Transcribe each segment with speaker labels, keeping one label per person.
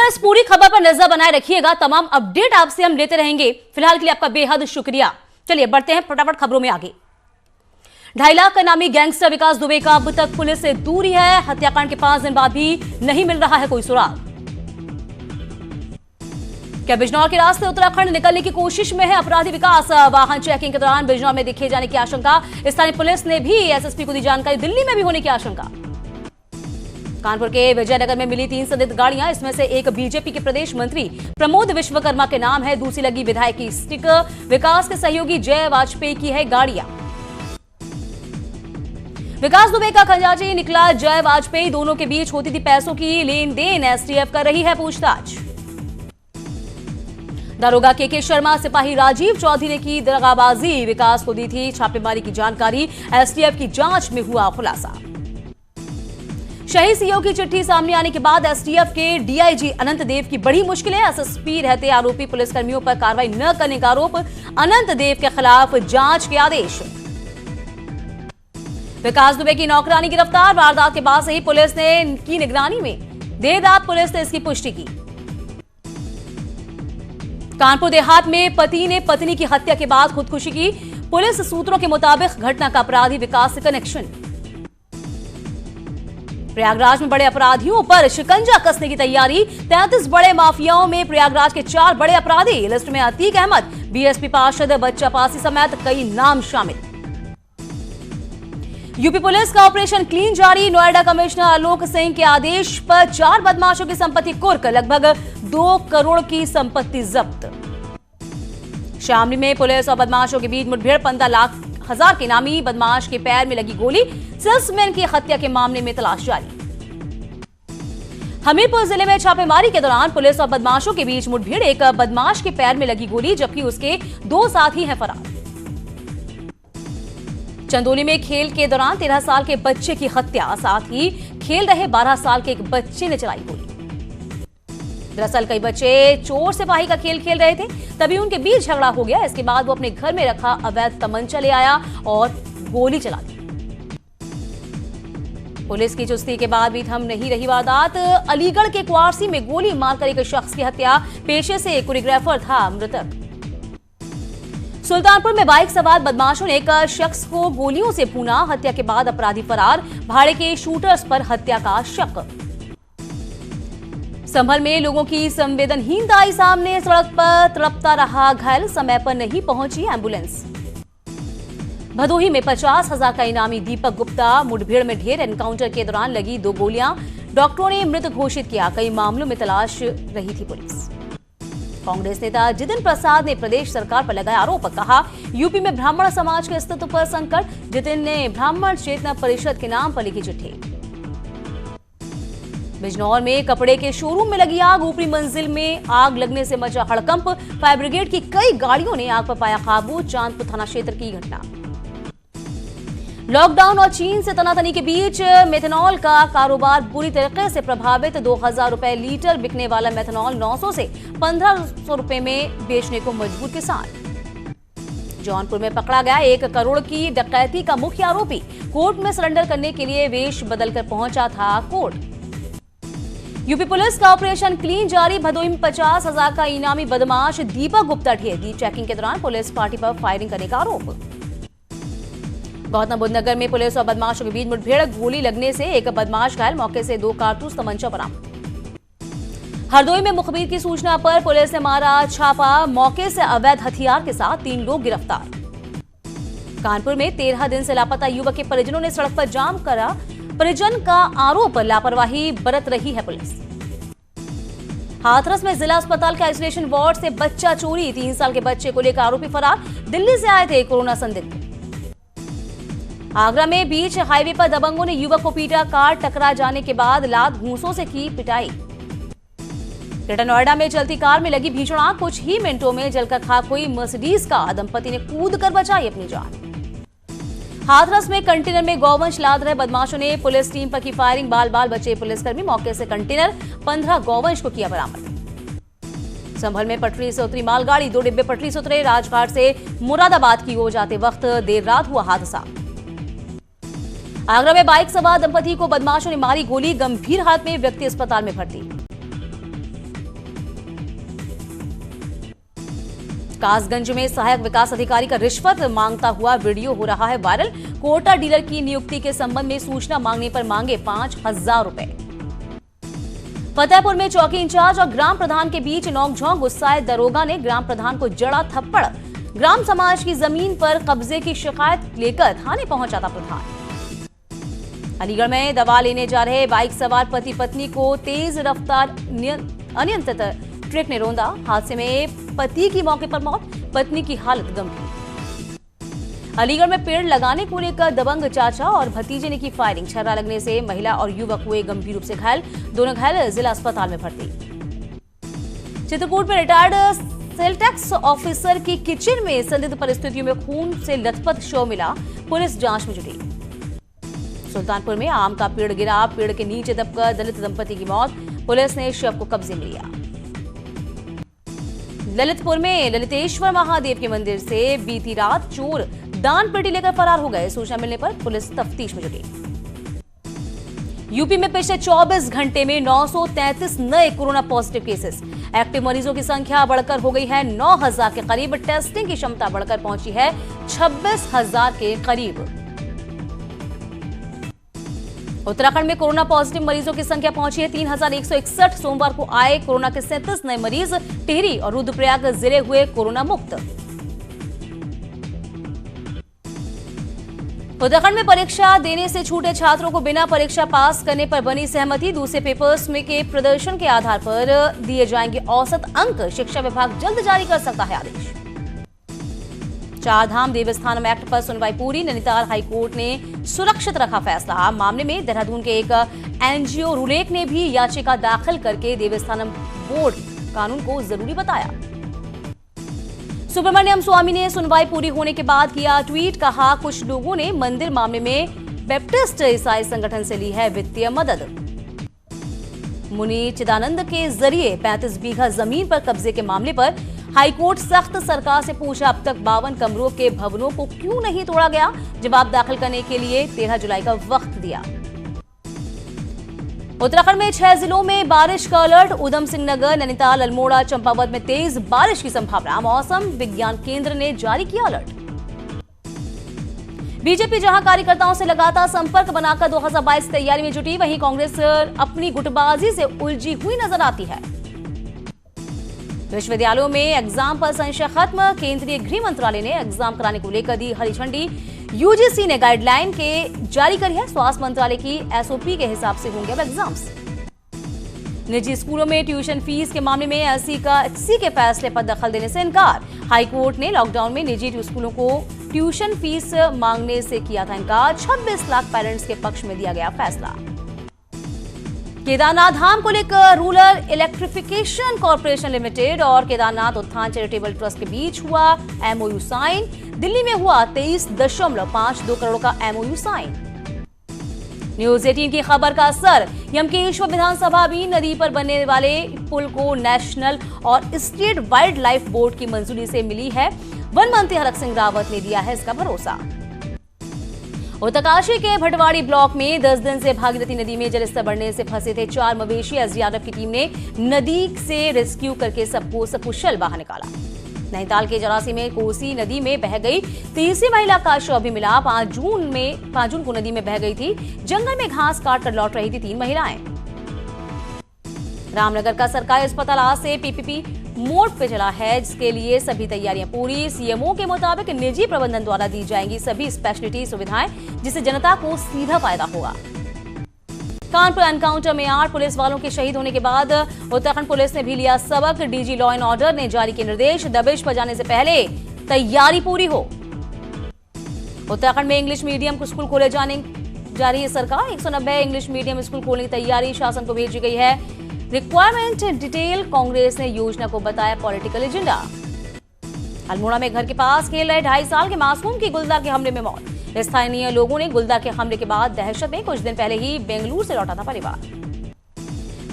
Speaker 1: नमस्कार, इस पूरी खबर पर नजर बनाए रखिएगा। तमाम अपडेट आपसे हम लेते रहेंगे। फिलहाल के लिए आपका बेहद शुक्रिया। चलिए बढ़ते हैं फटाफट खबरों में आगे। 2.5 लाख का नामी गैंगस्टर विकास दुबे का अब तक पुलिस से दूरी है। हत्याकांड के 5 दिन बाद भी नहीं मिल रहा है कोई सुराग। क्या बिजनौर के रास्ते उत्तराखंड निकलने की कोशिश में है अपराधी विकास? वाहन चेकिंग के दौरान बिजनौर में दिखे जाने की आशंका। स्थानीय पुलिस ने भी एसएसपी को दी जानकारी। दिल्ली में भी होने की आशंका। कानपुर के विजयनगर में मिली 3 संदिग्ध गाड़ियां। इसमें से एक बीजेपी के प्रदेश मंत्री प्रमोद विश्वकर्मा के नाम है, दूसरी लगी विधायक की स्टिकर। विकास के सहयोगी जय वाजपेयी की है गाड़ियां। विकास दुबे का खजांची निकला जय वाजपेयी। दोनों के बीच होती थी पैसों की लेन देन। एसटीएफ कर रही है पूछताछ। दारोगा के शर्मा सिपाही राजीव चौधरी ने की दगाबाजी। विकास को दी थी छापेमारी की जानकारी। एसटीएफ की जांच में हुआ खुलासा। शहीद सीओ की चिट्ठी सामने आने के बाद एसटीएफ के डीआईजी अनंत देव की बड़ी मुश्किलें। एसएसपी रहते आरोपी पुलिसकर्मियों पर कार्रवाई न करने का आरोप। अनंत देव के खिलाफ जांच के आदेश। विकास दुबे की नौकरानी गिरफ्तार। वारदात के बाद से ही पुलिस ने की निगरानी में। देर रात पुलिस ने इसकी पुष्टि की। कानपुर देहात में पति ने पत्नी की हत्या के बाद खुदकुशी की। पुलिस सूत्रों के मुताबिक घटना का अपराधी विकास से कनेक्शन। प्रयागराज में बड़े अपराधियों पर शिकंजा कसने की तैयारी। 33 बड़े माफियाओं में प्रयागराज के 4 बड़े अपराधी। लिस्ट में अतीक अहमद, बीएसपी पार्षद बच्चा पासी समेत कई नाम शामिल। यूपी पुलिस का ऑपरेशन क्लीन जारी। नोएडा कमिश्नर आलोक सिंह के आदेश पर 4 बदमाशों की संपत्ति कुर्क। लगभग 2 करोड़ की संपत्ति जब्त। शामली में पुलिस और बदमाशों के बीच मुठभेड़। 15,00,000 के नामी बदमाश के पैर में लगी गोली। सेल्समैन की हत्या के मामले में तलाश जारी। हमीरपुर जिले में छापेमारी के दौरान पुलिस और बदमाशों के बीच मुठभेड़। एक बदमाश के पैर में लगी गोली, जबकि उसके 2 साथी हैं फरार। चंदौली में खेल के दौरान 13 साल के बच्चे की हत्या। साथ ही खेल रहे 12 साल के एक बच्चे ने चलाई गोली। दरअसल कई बच्चे चोर सिपाही का खेल खेल रहे थे, तभी उनके बीच झगड़ा हो गया। इसके बाद वो अपने घर में रखा अवैध तमंचा ले आया और गोली चला दी। पुलिस की चुस्ती के बाद भी थम नहीं रही वारदात। अलीगढ़ के क्वारसी में गोली मारकर एक शख्स की हत्या। पेशे से कोरियोग्राफर था मृतक। सुल्तानपुर में बाइक सवार बदमाशों ने एक शख्स को गोलियों से भूना। हत्या के बाद अपराधी फरार। भाड़े के शूटर्स पर हत्या का शक। संभल में लोगों की संवेदनहीनता आई सामने। सड़क पर तड़पता रहा घायल। समय पर नहीं पहुंची एम्बुलेंस। भदोही में 50,000 का इनामी दीपक गुप्ता मुठभेड़ में ढेर। एनकाउंटर के दौरान लगी 2 गोलियां। डॉक्टरों ने मृत घोषित किया। कई मामलों में तलाश रही थी पुलिस। कांग्रेस नेता जितिन प्रसाद ने प्रदेश सरकार पर लगाया आरोप। कहा, यूपी में ब्राह्मण समाज के अस्तित्व पर संकट। जितिन ने ब्राह्मण चेतना परिषद के नाम पर लिखी चिट्ठी। बिजनौर में कपड़े के शोरूम में लगी आग। ऊपरी मंजिल में आग लगने से मचा हड़कंप। फायर ब्रिगेड की कई गाड़ियों ने आग पर पाया काबू। चांदपुर थाना क्षेत्र की घटना। लॉकडाउन और चीन से तनातनी के बीच मेथनॉल का कारोबार बुरी तरीके से प्रभावित। 2,000 रुपए लीटर बिकने वाला मेथनॉल 900 से 1,500 रुपए में बेचने को मजबूर किसान। जौनपुर में पकड़ा गया 1 करोड़ की डकैती का मुख्य आरोपी। कोर्ट में सरेंडर करने के लिए वेश बदलकर पहुंचा था कोर्ट। यूपी पुलिस का ऑपरेशन क्लीन जारी। भदोही में 50,000 का इनामी बदमाश दीपक गुप्ता ढेर दी। चेकिंग के दौरान पुलिस पार्टी पर फायरिंग करने का आरोप। गौतम बुद्ध नगर में पुलिस और बदमाशों के बीच मुठभेड़। गोली लगने से एक बदमाश घायल। मौके से 2 कारतूस तमंचा बरामद। हरदोई में मुखबिर की सूचना पर पुलिस ने मारा छापा। मौके से अवैध हथियार के साथ 3 लोग गिरफ्तार। कानपुर में 13 दिन से लापता युवक के परिजनों ने सड़क पर जाम करा। परिजन का आरोप, लापरवाही बरत रही है पुलिस। हाथरस में जिला अस्पताल के आइसोलेशन वार्ड से बच्चा चोरी। 3 साल के बच्चे को लेकर आरोपी फरार। दिल्ली से आए थे कोरोना संदिग्ध। आगरा में बीच हाईवे पर दबंगों ने युवक को पीटा। कार टकरा जाने के बाद लात घूंसों से की पिटाई। ग्रेटर नोएडा में चलती कार में लगी भीषण आग। कुछ ही मिनटों में जलकर खाक हुई मर्सिडीज का। दंपति ने कूद कर बचाई अपनी जान। हाथरस में कंटेनर में गौवंश लाद रहे बदमाशों ने पुलिस टीम पर की फायरिंग। बाल बाल बचे पुलिसकर्मी। मौके से कंटेनर 15 गौवंश को किया बरामद। संभल में पटरी से उतरी मालगाड़ी। 2 डिब्बे पटरी से उतरे। राजघाट से मुरादाबाद की ओर जाते वक्त देर रात हुआ हादसा। आगरा में बाइक सवार दंपति को बदमाशों ने मारी गोली। गंभीर हालत में व्यक्ति अस्पताल में भर्ती। कासगंज में सहायक विकास अधिकारी का रिश्वत मांगता हुआ वीडियो हो रहा है वायरल। कोटा डीलर की नियुक्ति के संबंध में सूचना मांगने पर मांगे 5,000 रुपए। फतेहपुर में चौकी इंचार्ज और ग्राम प्रधान के बीच नोकझोंक, गुस्साए दरोगा ने ग्राम प्रधान को जड़ा थप्पड़। ग्राम समाज की जमीन पर कब्जे की शिकायत लेकर थाने पहुंचा था प्रधान। अलीगढ़ में दवा लेने जा रहे बाइक सवार पति पत्नी को तेज रफ्तार अनियंत्रित ट्रक ने रौंदा। हादसे में पति की मौके पर मौत, पत्नी की हालत गंभीर। अलीगढ़ में पेड़ लगाने को लेकर दबंग चाचा और भतीजे ने की फायरिंग। छर्रा लगने से महिला और युवक हुए गंभीर रूप से घायल, दोनों घायल जिला अस्पताल में भर्ती। चित्रकूट में रिटायर्ड सेल टैक्स ऑफिसर की किचन में संदिग्ध परिस्थितियों में खून से लथपथ शव मिला, पुलिस जांच में जुटी। सुल्तानपुर में आम का पेड़ गिरा, पेड़ के नीचे दबकर दलित दंपति की मौत, पुलिस ने शव को कब्जे में लिया। ललितपुर में ललितेश्वर महादेव के मंदिर से बीती रात चोर दान पेटी लेकर फरार हो गए। सूचना मिलने पर पुलिस तफ्तीश में जुटी। यूपी में पिछले 24 घंटे में 933 नए कोरोना पॉजिटिव केसेस। एक्टिव मरीजों की संख्या बढ़कर हो गई है 9,000 के करीब। टेस्टिंग की क्षमता बढ़कर पहुंची है 26,000 के करीब। उत्तराखंड में कोरोना पॉजिटिव मरीजों की संख्या पहुंची है 3,161। सोमवार को आए कोरोना के 37 नए मरीज। टिहरी और रुद्रप्रयाग जिले हुए कोरोना मुक्त। उत्तराखंड में परीक्षा देने से छूटे छात्रों को बिना परीक्षा पास करने पर बनी सहमति। दूसरे पेपर्स में के प्रदर्शन के आधार पर दिए जाएंगे औसत अंक। शिक्षा विभाग जल्द जारी कर सकता है आदेश। चारधाम देवस्थानम एक्ट पर सुनवाई पूरी। नैनीताल हाईकोर्ट ने सुरक्षित रखा फैसला। मामले में देहरादून के एक एनजीओ रुलेक ने भी याचिका दाखिल करके देवस्थानम बोर्ड कानून को जरूरी बताया। सुब्रमण्यम स्वामी ने सुनवाई पूरी होने के बाद किया ट्वीट, कहा कुछ लोगों ने मंदिर मामले में बैप्टिस्ट ईसाई संगठन से ली है वित्तीय मदद। मुनि चिदानंद के जरिए 35 बीघा जमीन पर कब्जे के मामले पर हाईकोर्ट सख्त सरकार से पूछा, अब तक 52 कमरों के भवनों को क्यों नहीं तोड़ा गया। जवाब दाखिल करने के लिए 13 जुलाई का वक्त दिया। उत्तराखंड में 6 जिलों में बारिश का अलर्ट। उधम सिंह नगर, नैनीताल, अल्मोड़ा, चंपावत में तेज बारिश की संभावना। मौसम विज्ञान केंद्र ने जारी किया अलर्ट। बीजेपी जहां कार्यकर्ताओं से लगातार संपर्क बनाकर 2022 तैयारी में जुटी, वहीं कांग्रेस अपनी गुटबाजी से उलझी हुई नजर आती है। विश्वविद्यालयों में एग्जाम पर संशय खत्म। केंद्रीय गृह मंत्रालय ने एग्जाम कराने को लेकर दी हरी झंडी। यूजीसी ने गाइडलाइन के जारी करी है। स्वास्थ्य मंत्रालय की एसओपी के हिसाब से होंगे अब एग्जाम्स। निजी स्कूलों में ट्यूशन फीस के मामले में एससी के फैसले पर दखल देने से इनकार। हाईकोर्ट ने लॉकडाउन में निजी स्कूलों को ट्यूशन फीस मांगने से किया था इनकार। 26 लाख पेरेंट्स के पक्ष में दिया गया फैसला। केदारनाथ धाम को लेकर रूरल इलेक्ट्रिफिकेशन कॉर्पोरेशन लिमिटेड और केदारनाथ उत्थान चैरिटेबल ट्रस्ट के बीच हुआ एमओयू साइन। दिल्ली में हुआ 23.52 करोड़ का एमओयू साइन। न्यूज 18 की खबर का असर। यमकेश्वर विधानसभा भी नदी पर बनने वाले पुल को नेशनल और स्टेट वाइल्ड लाइफ बोर्ड की मंजूरी से मिली है। वन मंत्री हरक सिंह रावत ने दिया है इसका भरोसा। उत्तरकाशी के भटवाड़ी ब्लॉक में 10 दिन से भागीरथी नदी में जलस्तर बढ़ने से फंसे थे 4 मवेशी। एसडीआरएफ की टीम ने नदी से रेस्क्यू करके सबको सकुशल बाहर निकाला। नैनीताल के जरासी में कोसी नदी में बह गई तीसरी महिला का शव भी मिला। 5 जून को नदी में बह गई थी। जंगल में घास काट कर लौट रही थी 3 महिलाएं। रामनगर का सरकारी अस्पताल आज से पीपीपी मोड पे चला है, जिसके लिए सभी तैयारियां पूरी। सीएमओ के मुताबिक निजी प्रबंधन द्वारा दी जाएंगी सभी स्पेशलिटी सुविधाएं, जिससे जनता को सीधा फायदा होगा। कानपुर एनकाउंटर में 8 पुलिस वालों के शहीद होने के बाद उत्तराखंड पुलिस ने भी लिया सबक। डीजी लॉ एंड ऑर्डर ने जारी किए निर्देश, दबिश पर जाने से पहले तैयारी पूरी हो। उत्तराखंड में इंग्लिश मीडियम स्कूल खोले जाने जा रही है सरकार। 190 इंग्लिश मीडियम स्कूल खोलने की तैयारी शासन को भेजी गई है। रिक्वायरमेंट डिटेल, कांग्रेस ने योजना को बताया पॉलिटिकल एजेंडा। अल्मोड़ा में घर के पास खेल रहे 2.5 साल के मासूम की गुलदार के हमले में मौत। स्थानीय लोगों ने गुलदार के हमले के बाद दहशत में कुछ दिन पहले ही बेंगलुरु से लौटा था परिवार।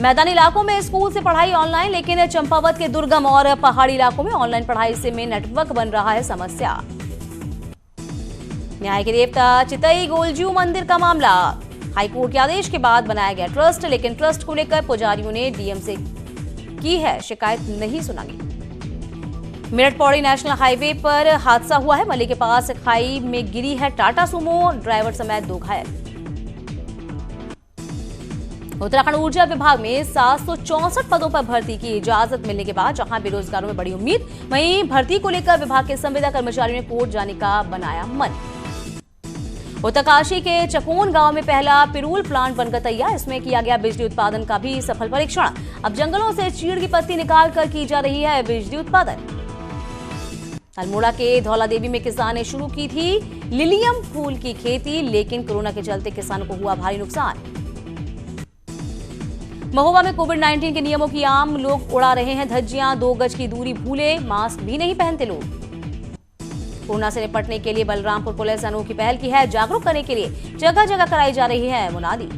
Speaker 1: मैदानी इलाकों में स्कूल से पढ़ाई ऑनलाइन, लेकिन चंपावत के दुर्गम और पहाड़ी इलाकों में ऑनलाइन पढ़ाई से में नेटवर्क बन रहा है समस्या। न्याय के देवता चितई गोलजू मंदिर का मामला। हाईकोर्ट के आदेश के बाद बनाया गया ट्रस्ट, लेकिन ट्रस्ट को लेकर पुजारियों ने डीएम से की है शिकायत, नहीं सुना गई। मेरठ पौड़ी नेशनल हाईवे पर हादसा हुआ है। मल्ली के पास खाई में गिरी है टाटा सुमो, ड्राइवर समेत 2 घायल। उत्तराखंड ऊर्जा विभाग में 764 पदों पर भर्ती की इजाजत मिलने के बाद जहां बेरोजगारों में बड़ी उम्मीद, वहीं भर्ती को लेकर विभाग के संविदा कर्मचारियों ने कोर्ट जाने का बनाया मन। उत्तरकाशी के चकोन गांव में पहला पिरूल प्लांट बनकर तैयार। इसमें किया गया बिजली उत्पादन का भी सफल परीक्षण। अब जंगलों से चीड़ की पत्ती निकालकर की जा रही है बिजली उत्पादन। अल्मोड़ा के धौला देवी में किसान ने शुरू की थी लिलियम फूल की खेती, लेकिन कोरोना के चलते किसानों को हुआ भारी नुकसान। महोबा में कोविड-19 के नियमों की आम लोग उड़ा रहे हैं धज्जियां, 2 गज की दूरी भूले, मास्क भी नहीं पहनते लोग। कोरोना से निपटने के लिए बलरामपुर पुलिस ने अनोखी पहल की है। जागरूक करने के लिए जगह जगह कराई जा रही है मुनादी।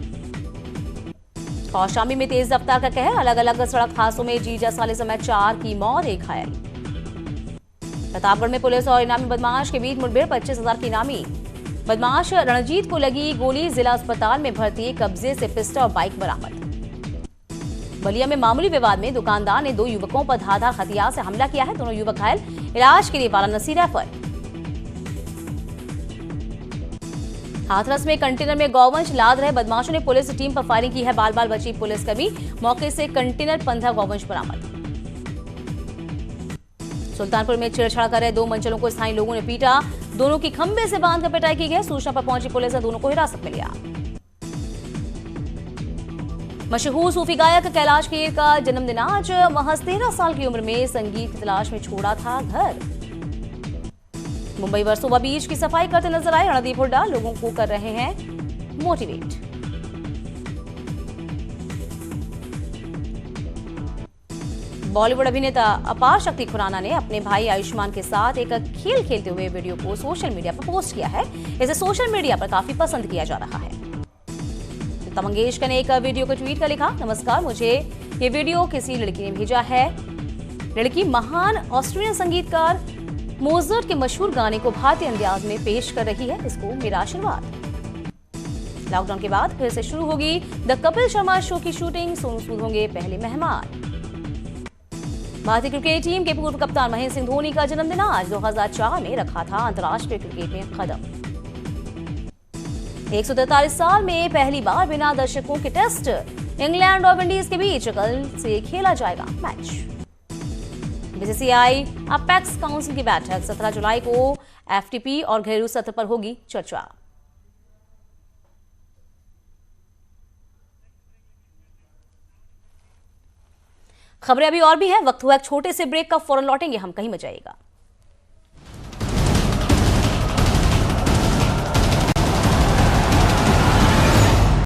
Speaker 1: कौशाम्बी में तेज रफ्तार का कहर, अलग अलग सड़क हादसों में जीजा साले समेत 4 की मौत, 1 घायल। प्रतापगढ़ में पुलिस और इनामी बदमाश के बीच मुठभेड़, 25,000 की इनामी। बदमाश रणजीत को लगी गोली, जिला अस्पताल में भर्ती, कब्जे से पिस्टल और बाइक बरामद। बलिया में मामूली विवाद में दुकानदार ने 2 युवकों पर धारदार हथियार से हमला किया है। दोनों युवक घायल, इलाज के लिए वाराणसी रेफर। हाथरस में कंटेनर में गौवंश लाद रहे बदमाशों ने पुलिस टीम पर फायरिंग की है। बाल बाल बची पुलिसकर्मी, मौके से कंटेनर 15 गौवंश बरामद। सुल्तानपुर में छेड़छाड़ कर रहे 2 मंचलों को स्थानीय लोगों ने पीटा। दोनों की खंबे से बांधकर पिटाई की गई। सूचना पर पहुंची पुलिस ने दोनों को हिरासत में लिया। मशहूर सूफी गायक कैलाश खेर का जन्मदिन आज। महज 13 साल की उम्र में संगीत की तलाश में छोड़ा था घर। मुंबई वर्सोवा बीच की सफाई करते नजर आए रणदीप हुड्डा, लोगों को कर रहे हैं मोटिवेट। बॉलीवुड अभिनेता अपार शक्ति खुराना ने अपने भाई आयुष्मान के साथ एक खेल खेलते हुए वीडियो को सोशल मीडिया पर पोस्ट किया है। इसे सोशल मीडिया पर काफी पसंद किया जा रहा है। लता मंगेशकर ने एक वीडियो को ट्वीट कर लिखा, नमस्कार, मुझे ये वीडियो किसी लड़की ने भेजा है। लड़की महान ऑस्ट्रेलियन संगीतकार मोजार्ट के मशहूर गाने को भारतीय अंदाज में पेश कर रही है। इसको मेरा आशीर्वाद। लॉकडाउन के बाद फिर से शुरू होगी द कपिल शर्मा शो की शूटिंग। सोनू सूद होंगे पहले मेहमान। भारतीय क्रिकेट टीम के पूर्व कप्तान महेंद्र सिंह धोनी का जन्मदिन आज। 2004 में रखा था अंतर्राष्ट्रीय क्रिकेट में कदम। 143 साल में पहली बार बिना दर्शकों के टेस्ट इंग्लैंड और विंडीज के बीच कल से खेला जाएगा मैच। बीसीसीआई अपेक्स काउंसिल की बैठक 17 जुलाई को एफटीपी और घरेलू सत्र पर होगी चर्चा। खबरें अभी और भी हैं, वक्त हुआ एक छोटे से ब्रेक का, फौरन लौटेंगे हम, कहीं मत जाइएगा।